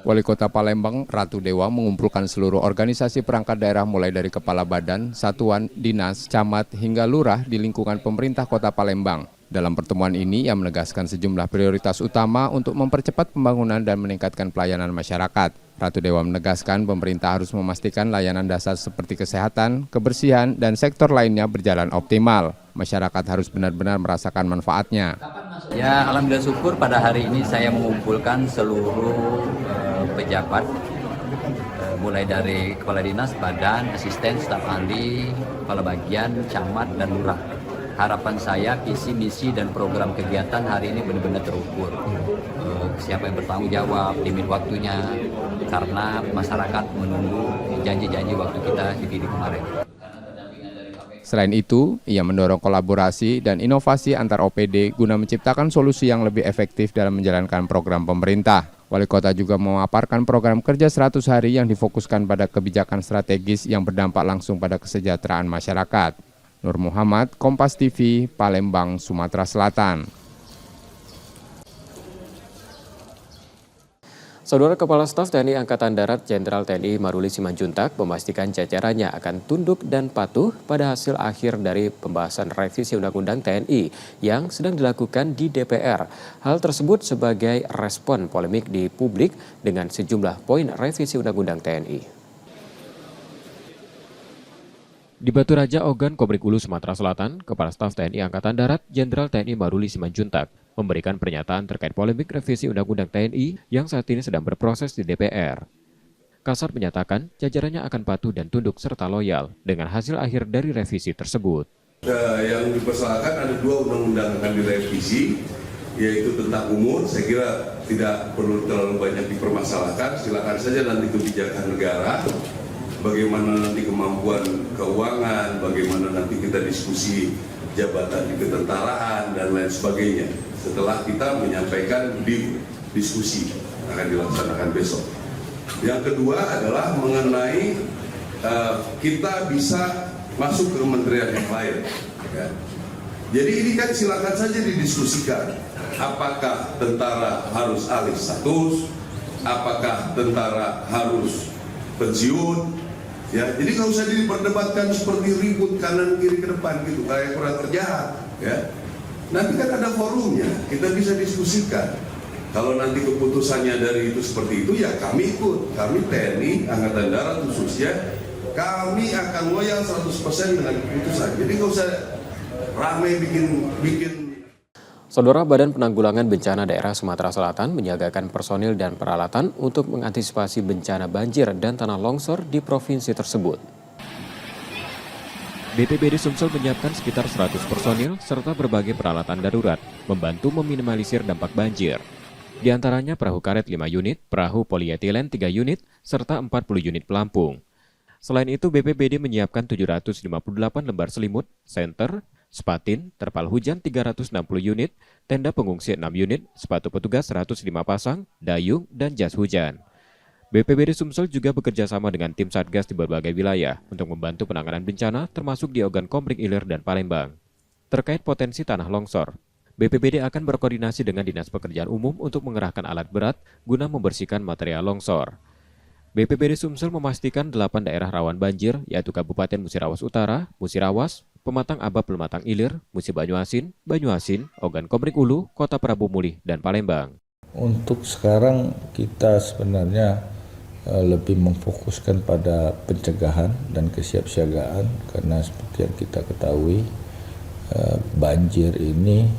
Wali Kota Palembang Ratu Dewa mengumpulkan seluruh organisasi perangkat daerah mulai dari kepala badan, satuan, dinas, camat hingga lurah di lingkungan pemerintah Kota Palembang. Dalam pertemuan ini, ia menegaskan sejumlah prioritas utama untuk mempercepat pembangunan dan meningkatkan pelayanan masyarakat. Ratu Dewa menegaskan pemerintah harus memastikan layanan dasar seperti kesehatan, kebersihan, dan sektor lainnya berjalan optimal. Masyarakat harus benar-benar merasakan manfaatnya. Ya, alhamdulillah syukur pada hari ini saya mengumpulkan seluruh pejabat, mulai dari kepala dinas, badan, asisten, staf ahli, kepala bagian, camat, dan lurah. Harapan saya, visi, misi, dan program kegiatan hari ini benar-benar terukur. Siapa yang bertanggung jawab, limit waktunya, karena masyarakat menunggu janji-janji waktu kita di kemarin. Selain itu, ia mendorong kolaborasi dan inovasi antar OPD guna menciptakan solusi yang lebih efektif dalam menjalankan program pemerintah. Wali Kota juga memaparkan program kerja 100 hari yang difokuskan pada kebijakan strategis yang berdampak langsung pada kesejahteraan masyarakat. Nur Muhammad, Kompas TV, Palembang, Sumatera Selatan. Saudara Kepala Staf TNI Angkatan Darat Jenderal TNI Maruli Simanjuntak memastikan jajarannya akan tunduk dan patuh pada hasil akhir dari pembahasan revisi Undang-Undang TNI yang sedang dilakukan di DPR. Hal tersebut sebagai respon polemik di publik dengan sejumlah poin revisi Undang-Undang TNI. Di Batu Raja, Ogan Komering Ulu, Sumatera Selatan, Kepala Staf TNI Angkatan Darat Jenderal TNI Maruli Simanjuntak memberikan pernyataan terkait polemik revisi Undang-Undang TNI yang saat ini sedang berproses di DPR. Kasat menyatakan jajarannya akan patuh dan tunduk serta loyal dengan hasil akhir dari revisi tersebut. Yang dipersoalkan ada 2 undang-undang akan direvisi. yaitu tentang umur, saya kira tidak perlu terlalu banyak dipermasalahkan. Silakan saja nanti kebijakan negara, bagaimana nanti kemampuan keuangan, bagaimana nanti kita diskusi jabatan di ketentaraan dan lain sebagainya. Setelah kita menyampaikan di diskusi akan dilaksanakan besok. Yang kedua adalah mengenai kita bisa masuk ke kementerian yang lain. Ya. Jadi ini kan silakan saja didiskusikan. Apakah tentara harus alih status? Apakah tentara harus pensiun? Ya, jadi nggak usah diperdebatkan seperti ribut kanan kiri ke depan gitu, kayak kurang kerjaan. Ya, nanti kan ada forumnya, kita bisa diskusikan. Kalau nanti keputusannya dari itu seperti itu, ya kami ikut. Kami TNI, Angkatan Darat khususnya, kami akan loyal 100% dengan keputusan. Jadi nggak usah ramai bikin. Saudara, Badan Penanggulangan Bencana Daerah Sumatera Selatan menyiagakan personil dan peralatan untuk mengantisipasi bencana banjir dan tanah longsor di provinsi tersebut. BPBD Sumsel menyiapkan sekitar 100 personil serta berbagai peralatan darurat, membantu meminimalisir dampak banjir. Di antaranya perahu karet 5 unit, perahu polietilen 3 unit, serta 40 unit pelampung. Selain itu, BPBD menyiapkan 758 lembar selimut, senter, spatin, terpal hujan 360 unit, tenda pengungsi 6 unit, sepatu petugas 105 pasang, dayung, dan jas hujan. BPBD Sumsel juga bekerja sama dengan tim Satgas di berbagai wilayah untuk membantu penanganan bencana termasuk di Ogan Komering Ilir dan Palembang. Terkait potensi tanah longsor, BPBD akan berkoordinasi dengan Dinas Pekerjaan Umum untuk mengerahkan alat berat guna membersihkan material longsor. BPBD Sumsel memastikan 8 daerah rawan banjir, yaitu Kabupaten Musirawas Utara, Musirawas, Pematang Aba Pematang Ilir, Musi Banyuasin, Ogan Komering Ulu, Kota Prabu Mulih, dan Palembang. Untuk sekarang kita sebenarnya lebih memfokuskan pada pencegahan dan kesiapsiagaan, karena seperti yang kita ketahui banjir ini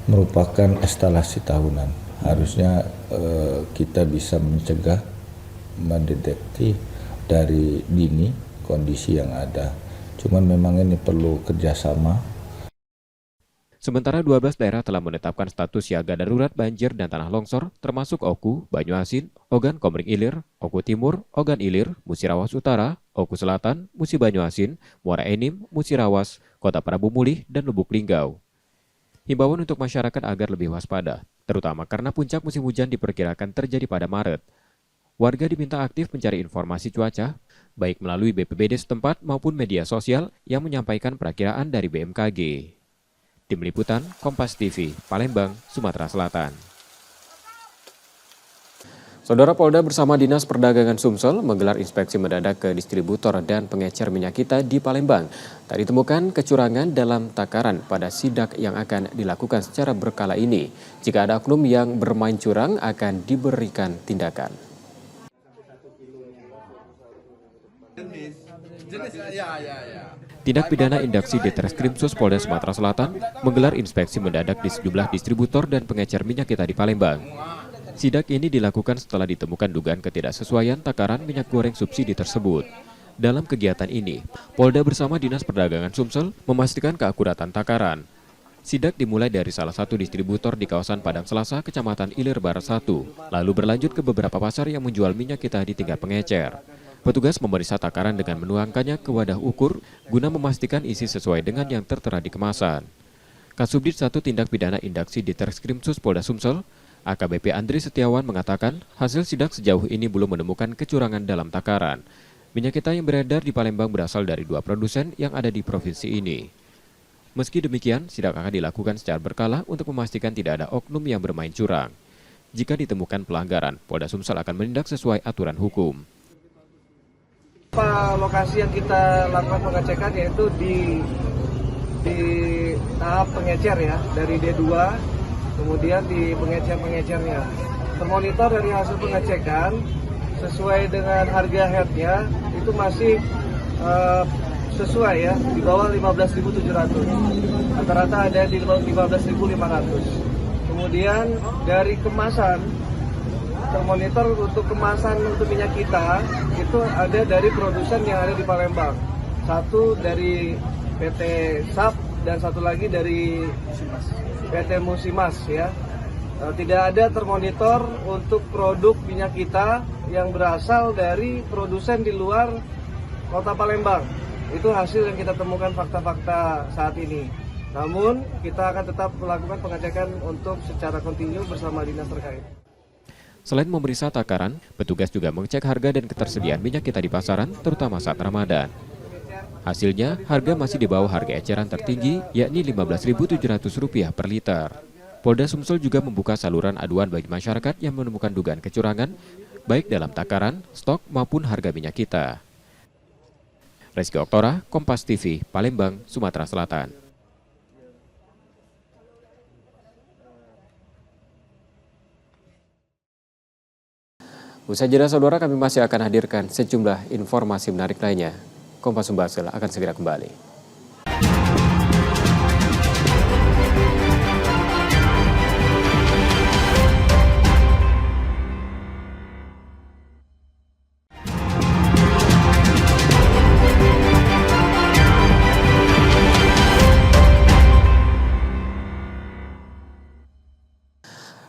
merupakan eskalasi tahunan. Harusnya kita bisa mencegah, mendeteksi dari dini kondisi yang ada. Cuman memang ini perlu kerjasama. Sementara 12 daerah telah menetapkan status siaga darurat banjir dan tanah longsor, termasuk Oku, Banyuasin, Ogan Komering Ilir, Oku Timur, Ogan Ilir, Musirawas Utara, Oku Selatan, Musi Banyuasin, Muara Enim, Musirawas, Kota Prabu Mulih, dan Lubuk Linggau. Himbauan untuk masyarakat agar lebih waspada, terutama karena puncak musim hujan diperkirakan terjadi pada Maret. Warga diminta aktif mencari informasi cuaca, baik melalui BPBD setempat maupun media sosial yang menyampaikan perakiraan dari BMKG. Tim Liputan, Kompas TV, Palembang, Sumatera Selatan. Saudara, Polda bersama Dinas Perdagangan Sumsel menggelar inspeksi mendadak ke distributor dan pengecer minyak kita di Palembang. Tak ditemukan kecurangan dalam takaran pada sidak yang akan dilakukan secara berkala ini. Jika ada oknum yang bermain curang, akan diberikan tindakan. Tindak Pidana Indaksi Ditreskrimsus Polda Sumatera Selatan menggelar inspeksi mendadak di sejumlah distributor dan pengecer minyak kita di Palembang. Sidak ini dilakukan setelah ditemukan dugaan ketidaksesuaian takaran minyak goreng subsidi tersebut. Dalam kegiatan ini, Polda bersama Dinas Perdagangan Sumsel memastikan keakuratan takaran. Sidak dimulai dari salah satu distributor di kawasan Padang Selasa, Kecamatan Ilir Barat 1, lalu berlanjut ke beberapa pasar yang menjual minyak kita di tingkat pengecer. Petugas memeriksa takaran dengan menuangkannya ke wadah ukur guna memastikan isi sesuai dengan yang tertera di kemasan. Kasubdit 1 Tindak Pidana Indaksi Ditreskrimsus Polda Sumsel, AKBP Andri Setiawan mengatakan hasil sidak sejauh ini belum menemukan kecurangan dalam takaran. Minyak kita yang beredar di Palembang berasal dari 2 produsen yang ada di provinsi ini. Meski demikian, sidak akan dilakukan secara berkala untuk memastikan tidak ada oknum yang bermain curang. Jika ditemukan pelanggaran, Polda Sumsel akan menindak sesuai aturan hukum. Lokasi yang kita lakukan pengecekan yaitu di tahap pengecer ya, dari D2 kemudian di pengecer-pengecernya. Termonitor dari hasil pengecekan sesuai dengan harga headnya itu masih sesuai ya, di bawah 15.700. Rata-rata ada di 15.500. Kemudian dari kemasan, termonitor untuk kemasan untuk minyak kita itu ada dari produsen yang ada di Palembang. Satu dari PT SAP dan satu lagi dari PT Musimas ya. Tidak ada termonitor untuk produk minyak kita yang berasal dari produsen di luar Kota Palembang. Itu hasil yang kita temukan fakta-fakta saat ini. Namun kita akan tetap melakukan pengecekan untuk secara kontinu bersama dinas terkait. Selain memeriksa takaran, petugas juga mengecek harga dan ketersediaan minyak kita di pasaran, terutama saat Ramadan. Hasilnya, harga masih di bawah harga eceran tertinggi, yakni Rp15.700 per liter. Polda Sumsel juga membuka saluran aduan bagi masyarakat yang menemukan dugaan kecurangan, baik dalam takaran, stok maupun harga minyak kita. Rizky Oktora, Kompas TV, Palembang, Sumatera Selatan. Usai jeda saudara, kami masih akan hadirkan sejumlah informasi menarik lainnya. Kompas Sumbasel akan segera kembali.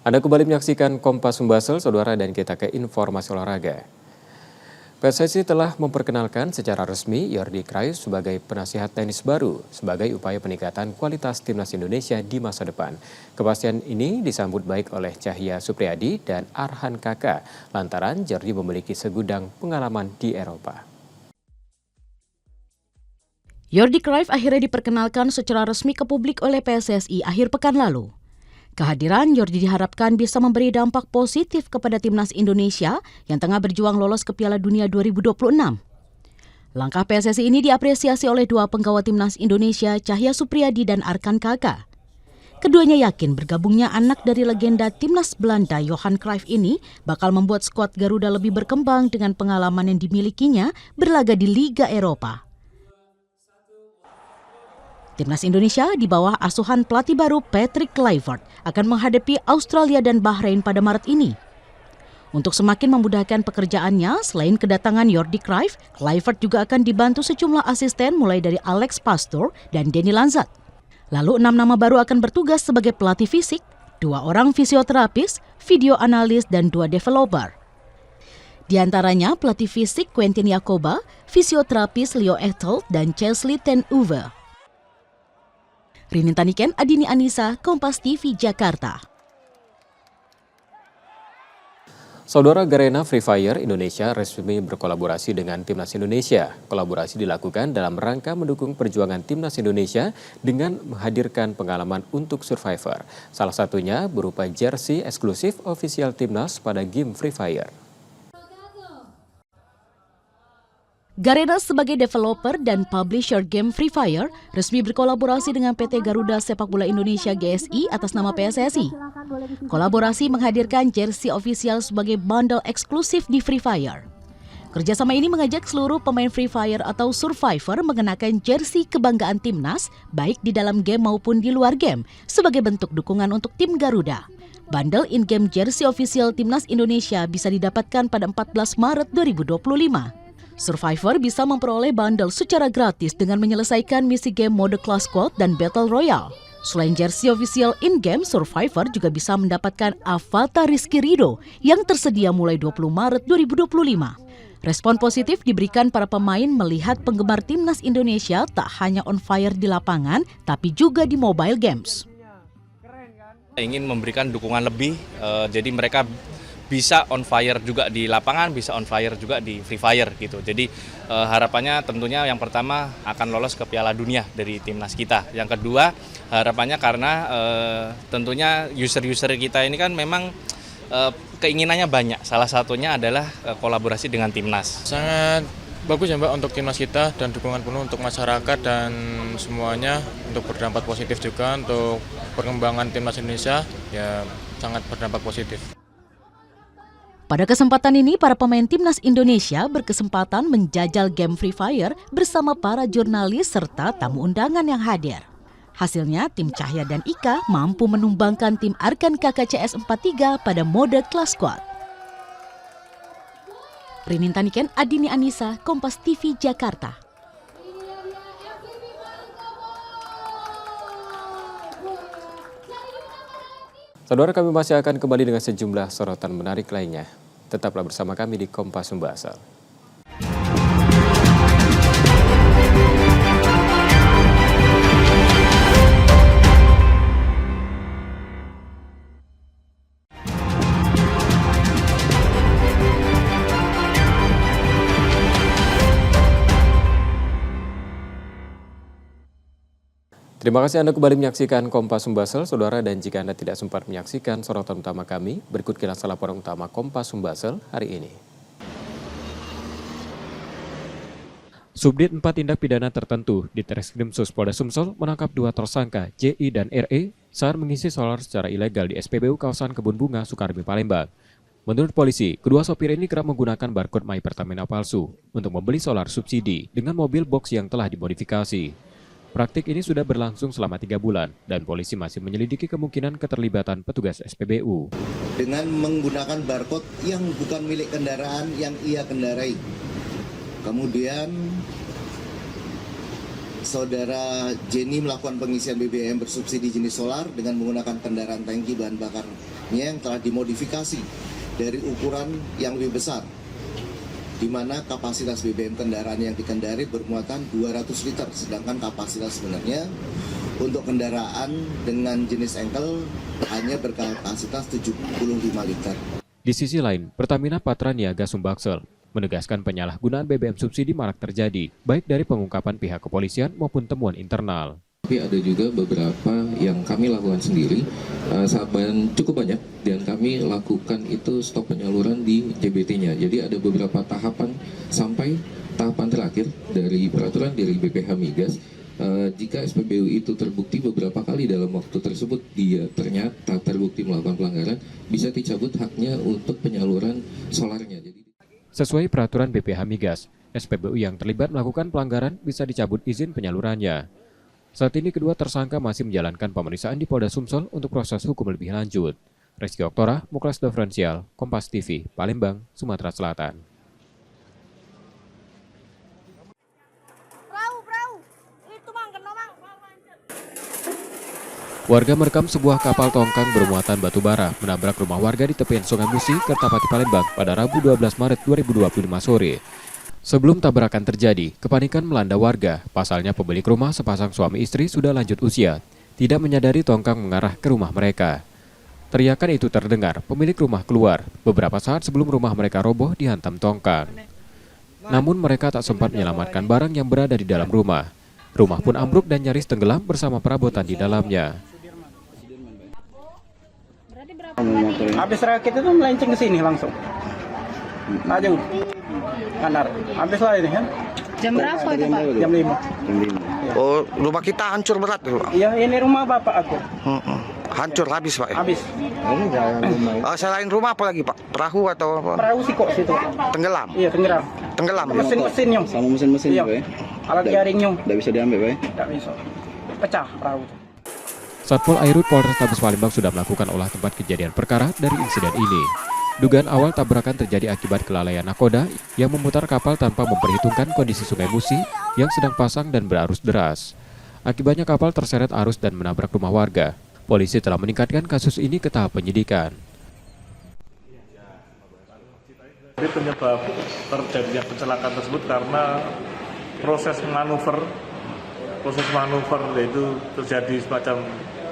Anda kembali menyaksikan Kompas Sumbasel, saudara, dan kita ke informasi olahraga. PSSI telah memperkenalkan secara resmi Jordi Cruyff sebagai penasihat tenis baru sebagai upaya peningkatan kualitas timnas Indonesia di masa depan. Kepastian ini disambut baik oleh Cahya Supriyadi dan Arhan Kaka lantaran Jordi memiliki segudang pengalaman di Eropa. Jordi Cruyff akhirnya diperkenalkan secara resmi ke publik oleh PSSI akhir pekan lalu. Kehadiran Jordi diharapkan bisa memberi dampak positif kepada timnas Indonesia yang tengah berjuang lolos ke Piala Dunia 2026. Langkah PSSI ini diapresiasi oleh dua penggawa timnas Indonesia, Cahya Supriyadi dan Arhan Kaka. Keduanya yakin bergabungnya anak dari legenda timnas Belanda Johan Cruyff ini bakal membuat skuad Garuda lebih berkembang dengan pengalaman yang dimilikinya berlaga di Liga Eropa. Timnas Indonesia di bawah asuhan pelatih baru Patrick Kluivert akan menghadapi Australia dan Bahrain pada Maret ini. Untuk semakin memudahkan pekerjaannya, selain kedatangan Jordi Cruyff, Kluivert juga akan dibantu sejumlah asisten mulai dari Alex Pastor dan Denny Lanzat. Lalu 6 nama baru akan bertugas sebagai pelatih fisik, 2 orang fisioterapis, video analis, dan 2 developer. Di antaranya pelatih fisik Quentin Yakoba, fisioterapis Leo Ethel, dan Chesley Ten Uwe. Rinin Taniken, Adini Anissa, Kompas TV, Jakarta. Saudara, Garena Free Fire Indonesia resmi berkolaborasi dengan Timnas Indonesia. Kolaborasi dilakukan dalam rangka mendukung perjuangan Timnas Indonesia dengan menghadirkan pengalaman untuk Survivor. Salah satunya berupa jersey eksklusif official Timnas pada game Free Fire. Garena sebagai developer dan publisher game Free Fire resmi berkolaborasi dengan PT Garuda Sepak Bola Indonesia GSI atas nama PSSI. Kolaborasi menghadirkan jersey official sebagai bundle eksklusif di Free Fire. Kerjasama ini mengajak seluruh pemain Free Fire atau Survivor mengenakan jersey kebanggaan timnas baik di dalam game maupun di luar game sebagai bentuk dukungan untuk tim Garuda. Bundle in-game jersey official Timnas Indonesia bisa didapatkan pada 14 Maret 2025. Survivor bisa memperoleh bundle secara gratis dengan menyelesaikan misi game mode Class Squad dan Battle Royale. Selain jersey official in-game, Survivor juga bisa mendapatkan avatar Rizky Ridho yang tersedia mulai 20 Maret 2025. Respon positif diberikan para pemain melihat penggemar Timnas Indonesia tak hanya on fire di lapangan, tapi juga di mobile games. Ingin memberikan dukungan lebih, jadi mereka bisa on fire juga di lapangan, bisa on fire juga di Free Fire gitu. Jadi harapannya tentunya yang pertama akan lolos ke Piala Dunia dari timnas kita. Yang kedua harapannya karena tentunya user-user kita ini kan memang keinginannya banyak. Salah satunya adalah kolaborasi dengan timnas. Sangat bagus ya Mbak untuk timnas kita dan dukungan penuh untuk masyarakat dan semuanya untuk berdampak positif juga untuk perkembangan timnas Indonesia ya sangat berdampak positif. Pada kesempatan ini, para pemain Timnas Indonesia berkesempatan menjajal game Free Fire bersama para jurnalis serta tamu undangan yang hadir. Hasilnya, tim Cahya dan Ika mampu menumbangkan tim Arhan Kaka CS43 pada mode Class Squad. Rinin Taniken, Adini Anissa, Kompas TV, Jakarta. Saudara, kami masih akan kembali dengan sejumlah sorotan menarik lainnya. Tetaplah bersama kami di Kompas Sumbasel. Terima kasih Anda kembali menyaksikan Kompas Sumbasel, Saudara, dan jika Anda tidak sempat menyaksikan sorotan utama kami, berikut kilas laporan utama Kompas Sumbasel hari ini. Subdit 4 Tindak Pidana Tertentu di Treskrimsus Polda Sumsel menangkap 2 tersangka JI dan RE saat mengisi solar secara ilegal di SPBU kawasan Kebun Bunga, Sukarmi, Palembang. Menurut polisi, kedua sopir ini kerap menggunakan barcode My Pertamina palsu untuk membeli solar subsidi dengan mobil box yang telah dimodifikasi. Praktik ini sudah berlangsung selama 3 bulan dan polisi masih menyelidiki kemungkinan keterlibatan petugas SPBU. Dengan menggunakan barcode yang bukan milik kendaraan yang ia kendarai. Kemudian saudara Jenny melakukan pengisian BBM bersubsidi jenis solar dengan menggunakan kendaraan tangki bahan bakarnya yang telah dimodifikasi dari ukuran yang lebih besar, di mana kapasitas BBM kendaraan yang dikendari bermuatan 200 liter, sedangkan kapasitas sebenarnya untuk kendaraan dengan jenis engkel hanya berkapasitas 75 liter. Di sisi lain, Pertamina Patra Niaga Sumbaksel menegaskan penyalahgunaan BBM subsidi marak terjadi, baik dari pengungkapan pihak kepolisian maupun temuan internal. Tapi ada juga beberapa yang kami lakukan sendiri, cukup banyak, dan kami lakukan itu stop penyaluran di JBT-nya. Jadi ada beberapa tahapan sampai tahapan terakhir dari peraturan dari BPH Migas. Jika SPBU itu terbukti beberapa kali dalam waktu tersebut dia ternyata terbukti melakukan pelanggaran, bisa dicabut haknya untuk penyaluran solarnya. Sesuai peraturan BPH Migas, SPBU yang terlibat melakukan pelanggaran bisa dicabut izin penyalurannya. Saat ini kedua tersangka masih menjalankan pemeriksaan di Polda Sumsel untuk proses hukum lebih lanjut. Rizky Oktora, Muklas Diferensial, Kompas TV, Palembang, Sumatera Selatan. Warga merekam sebuah kapal tongkang bermuatan batu bara menabrak rumah warga di tepian Sungai Musi, Kertapati, Palembang pada Rabu 12 Maret 2025 sore. Sebelum tabrakan terjadi, kepanikan melanda warga. Pasalnya pemilik rumah sepasang suami istri sudah lanjut usia, tidak menyadari tongkang mengarah ke rumah mereka. Teriakan itu terdengar, pemilik rumah keluar. Beberapa saat sebelum rumah mereka roboh dihantam tongkang. Namun mereka tak sempat menyelamatkan barang yang berada di dalam rumah. Rumah pun ambruk dan nyaris tenggelam bersama perabotan di dalamnya. Habis rakit itu melenceng ke sini langsung. Maju. Kanar. Habis lah ini kan. Jam berapa itu, Pak? Jam 5. Oh, rumah kita hancur berat tuh, Pak. Iya, ini rumah Bapak aku. Hancur habis, Pak. Habis. Selain rumah apa lagi, Pak? Perahu atau apa? Perahu sih kok situ. Tenggelam. Iya, tenggelam. Tenggelam. Mesin-mesinnya. Sama mesin-mesin iya. Pak ya? Alat jaringnya. Tidak bisa diambil, Pak ya? Tidak bisa. Pecah perahu. Satpol Airut Polrestabes Palembang sudah melakukan olah tempat kejadian perkara dari insiden ini. Dugaan awal tabrakan terjadi akibat kelalaian nakoda yang memutar kapal tanpa memperhitungkan kondisi Sungai Musi yang sedang pasang dan berarus deras. Akibatnya kapal terseret arus dan menabrak rumah warga. Polisi telah meningkatkan kasus ini ke tahap penyidikan. Penyebab terjadinya kecelakaan tersebut karena proses manuver yaitu terjadi semacam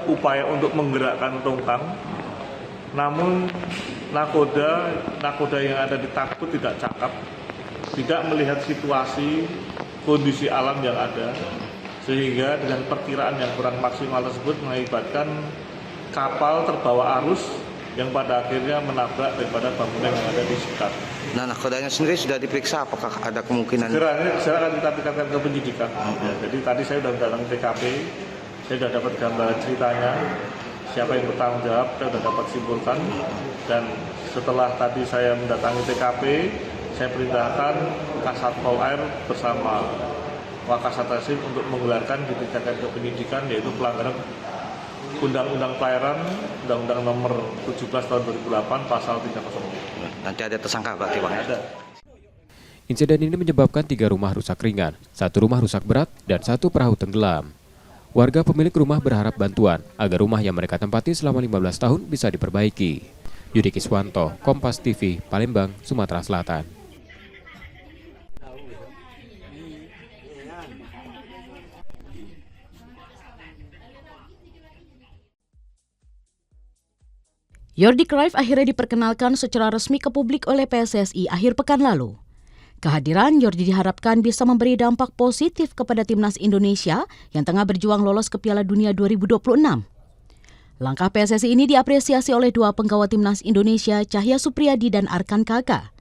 upaya untuk menggerakkan tongkang. Namun nakoda yang ada di takut tidak cakap, tidak melihat situasi kondisi alam yang ada, sehingga dengan perkiraan yang kurang maksimal tersebut mengakibatkan kapal terbawa arus yang pada akhirnya menabrak daripada bangunan yang ada di sekitar. Nah, nakodanya sendiri sudah diperiksa, apakah ada kemungkinan? Segera akan kita tingkatkan ke penyidikan. Ya, jadi tadi saya sudah mendatangi TKP, saya sudah dapat gambaran ceritanya. Siapa yang bertanggung jawab, saya sudah dapat simpulkan. Dan setelah tadi saya mendatangi TKP, saya perintahkan Kasatpol Air bersama Wakasat Reskrim untuk menggelarkan ditingkatkan ke penyidikan, yaitu pelanggaran Undang-Undang Pelayaran, Undang-Undang Nomor 17 Tahun 2008, Pasal 304. Nanti ada tersangka berarti, Pak? Ada. Insiden ini menyebabkan 3 rumah rusak ringan, 1 rumah rusak berat, dan 1 perahu tenggelam. Warga pemilik rumah berharap bantuan agar rumah yang mereka tempati selama 15 tahun bisa diperbaiki. Yudi Kiswanto, Kompas TV, Palembang, Sumatera Selatan. Jordi Cruyff akhirnya diperkenalkan secara resmi ke publik oleh PSSI akhir pekan lalu. Kehadiran Jordi diharapkan bisa memberi dampak positif kepada timnas Indonesia yang tengah berjuang lolos ke Piala Dunia 2026. Langkah PSSI ini diapresiasi oleh dua penggawa timnas Indonesia, Cahya Supriyadi dan Arkan Kaka.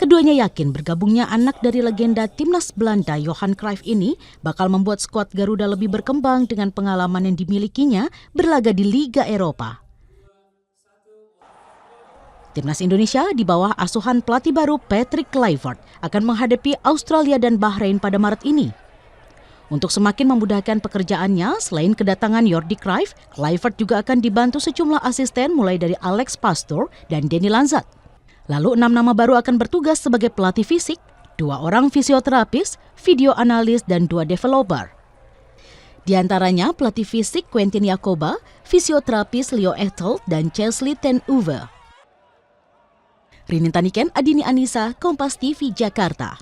Keduanya yakin bergabungnya anak dari legenda timnas Belanda Johan Cruyff ini bakal membuat skuad Garuda lebih berkembang dengan pengalaman yang dimilikinya berlaga di Liga Eropa. Timnas Indonesia di bawah asuhan pelatih baru Patrick Kluivert akan menghadapi Australia dan Bahrain pada Maret ini. Untuk semakin memudahkan pekerjaannya, selain kedatangan Jordi Cruyff, Kluivert juga akan dibantu sejumlah asisten mulai dari Alex Pastoor dan Denny Lanzat. Lalu 6 nama baru akan bertugas sebagai pelatih fisik, 2 orang fisioterapis, video analis, dan 2 developer. Di antaranya pelatih fisik Quentin Yakoba, fisioterapis Leo Echtel, dan Chesley ten Uwe. Rinin Taniken, Adini Anissa, Kompas TV, Jakarta.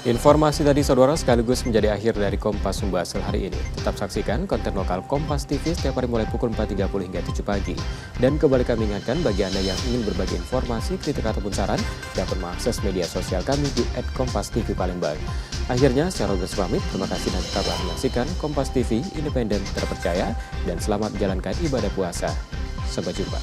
Informasi tadi saudara sekaligus menjadi akhir dari Kompas Sumbaksel hari ini. Tetap saksikan konten lokal Kompas TV setiap hari mulai pukul 4.30 hingga 7 pagi. Dan kembali kami ingatkan bagi Anda yang ingin berbagi informasi, kritik ataupun saran, dapat mengakses media sosial kami di @KompasTV Palembang. Akhirnya, secara resmi pamit, terima kasih dan tetap menyaksikan Kompas TV, independen, terpercaya, dan selamat menjalankan ibadah puasa. Sampai jumpa.